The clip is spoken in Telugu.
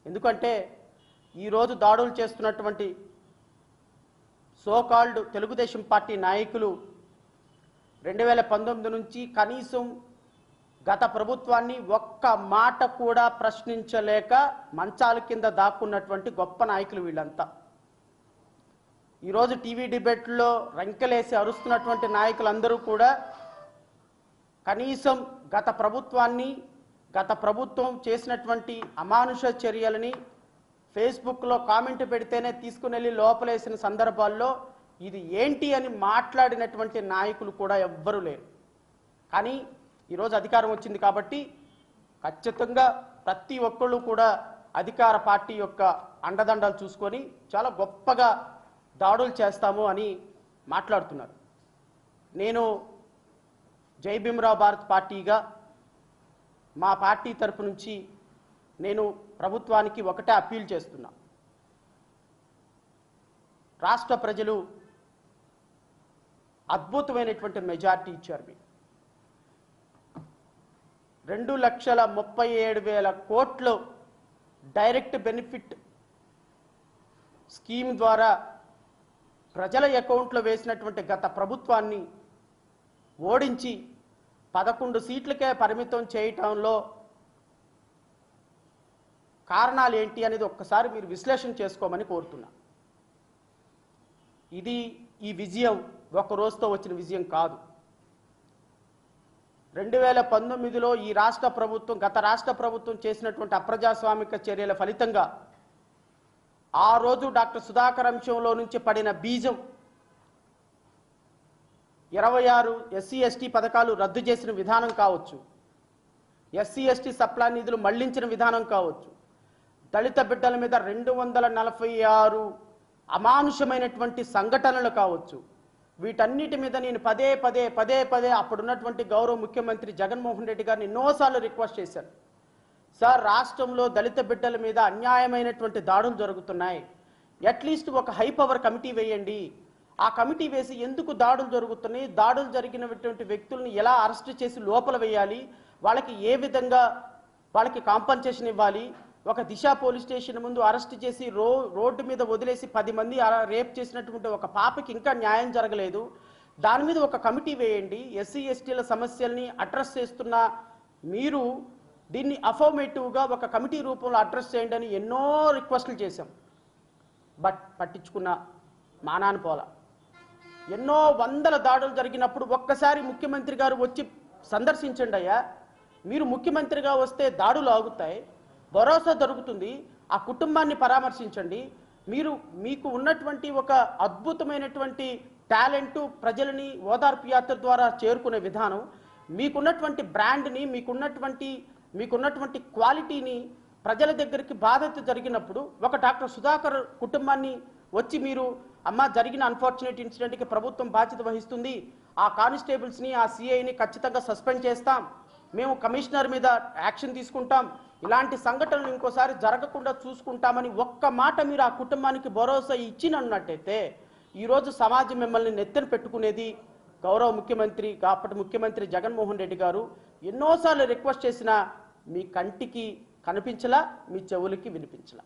ఎందుకంటే ఈరోజు దాడులు చేస్తున్నటువంటి సోకాల్డ్ తెలుగుదేశం పార్టీ నాయకులు 2019 నుంచి కనీసం గత ప్రభుత్వాన్ని ఒక్క మాట కూడా ప్రశ్నించలేక మంచాల కింద దాక్కున్నటువంటి గొప్ప నాయకులు వీళ్ళంతా. ఈరోజు టీవీ డిబేట్లో రంకెలేసి అరుస్తున్నటువంటి నాయకులందరూ కూడా కనీసం గత ప్రభుత్వం చేసినటువంటి అమానుష చర్యలని ఫేస్బుక్లో కామెంట్ పెడితేనే తీసుకుని వెళ్ళి లోపలేసిన సందర్భాల్లో ఇది ఏంటి అని మాట్లాడినటువంటి నాయకులు కూడా ఎవ్వరూ లేరు. కానీ ఈరోజు అధికారం వచ్చింది కాబట్టి ఖచ్చితంగా ప్రతి ఒక్కళ్ళు కూడా అధికార పార్టీ యొక్క అండదండలు చూసుకొని చాలా గొప్పగా దాడులు చేస్తాము అని మాట్లాడుతున్నారు. నేను జై భీమరావు భారత్ పార్టీగా మా పార్టీ తరపు నుంచి నేను ప్రభుత్వానికి ఒకటే అప్పీల్ చేస్తున్నా. రాష్ట్ర ప్రజలు అద్భుతమైనటువంటి మెజారిటీ ఇచ్చారు. మీకు 2,37,000 కోట్లు డైరెక్ట్ బెనిఫిట్ స్కీమ్ ద్వారా ప్రజల అకౌంట్లో వేసినటువంటి గత ప్రభుత్వాన్ని ఓడించి 11 సీట్లకే పరిమితం చేయటంలో కారణాలు ఏంటి అనేది ఒక్కసారి మీరు విశ్లేషణ చేసుకోమని కోరుతున్నా. ఈ విజయం ఒక రోజుతో వచ్చిన విజయం కాదు. 2019లో ఈ గత రాష్ట్ర ప్రభుత్వం చేసినటువంటి అప్రజాస్వామిక చర్యల ఫలితంగా ఆ రోజు డాక్టర్ సుధాకర్ అంశంలో నుంచి పడిన బీజం 26 ఎస్సీ ఎస్టీ పథకాలు రద్దు చేసిన విధానం కావచ్చు, ఎస్సీ ఎస్టీ సప్లా నిధులు మళ్లించిన విధానం కావచ్చు, దళిత బిడ్డల మీద 246 అమానుషమైనటువంటి సంఘటనలు కావచ్చు, వీటన్నిటి మీద నేను పదే పదే అప్పుడున్నటువంటి గౌరవ ముఖ్యమంత్రి జగన్మోహన్ రెడ్డి గారిని ఎన్నోసార్లు రిక్వెస్ట్ చేశాను. సార్, రాష్ట్రంలో దళిత బిడ్డల మీద అన్యాయమైనటువంటి దాడులు జరుగుతున్నాయి, అట్లీస్ట్ ఒక హై పవర్ కమిటీ వేయండి. ఆ కమిటీ వేసి ఎందుకు దాడులు జరుగుతున్నాయి, దాడులు జరిగినటువంటి వ్యక్తులను ఎలా అరెస్ట్ చేసి లోపల వేయాలి, వాళ్ళకి ఏ విధంగా వాళ్ళకి కాంపన్సేషన్ ఇవ్వాలి, ఒక దిశ పోలీస్ స్టేషన్ ముందు అరెస్ట్ చేసి రోడ్డు మీద వదిలేసి 10 మంది రేప్ చేసినటువంటి ఒక పాపకి ఇంకా న్యాయం జరగలేదు, దాని మీద ఒక కమిటీ వేయండి. ఎస్సీ ఎస్టీల సమస్యల్ని అడ్రస్ చేస్తున్న మీరు దీన్ని అఫర్మేటివ్గా ఒక కమిటీ రూపంలో అడ్రస్ చేయండి అని ఎన్నో రిక్వెస్ట్లు చేశాం. బట్ పట్టించుకున్న మానాన్ని పోలా. ఎన్నో వందల దాడులు జరిగినప్పుడు ఒక్కసారి ముఖ్యమంత్రి గారు వచ్చి సందర్శించండి అయ్యా. మీరు ముఖ్యమంత్రిగా వస్తే దాడులు ఆగుతాయి, భరోసా దొరుకుతుంది. ఆ కుటుంబాన్ని పరామర్శించండి. మీకు ఉన్నటువంటి ఒక అద్భుతమైనటువంటి టాలెంటు ప్రజలని ఓదార్పు యాత్ర ద్వారా చేరుకునే విధానం, మీకున్నటువంటి బ్రాండ్ని, మీకున్నటువంటి క్వాలిటీని ప్రజల దగ్గరికి బాధ్యత జరిగినప్పుడు ఒక డాక్టర్ సుధాకర్ కుటుంబాన్ని వచ్చి మీరు అమ్మ జరిగిన అన్ఫార్చునేట్ ఇన్సిడెంట్కి ప్రభుత్వం బాధ్యత వహిస్తుంది, ఆ కానిస్టేబుల్స్ని ఆ సిఐని ఖచ్చితంగా సస్పెండ్ చేస్తాం, మేము కమిషనర్ మీద యాక్షన్ తీసుకుంటాం, ఇలాంటి సంఘటనలు ఇంకోసారి జరగకుండా చూసుకుంటామని ఒక్క మాట మీరు ఆ కుటుంబానికి భరోసా ఇచ్చినట్టయితే ఈరోజు సమాజం మిమ్మల్ని నెత్తన పెట్టుకునేది. గౌరవ ముఖ్యమంత్రి అప్పటి ముఖ్యమంత్రి జగన్మోహన్ రెడ్డి గారు ఎన్నోసార్లు రిక్వెస్ట్ చేసినా మీ కంటికి కనిపించలా, మీ చెవులకి వినిపించలా.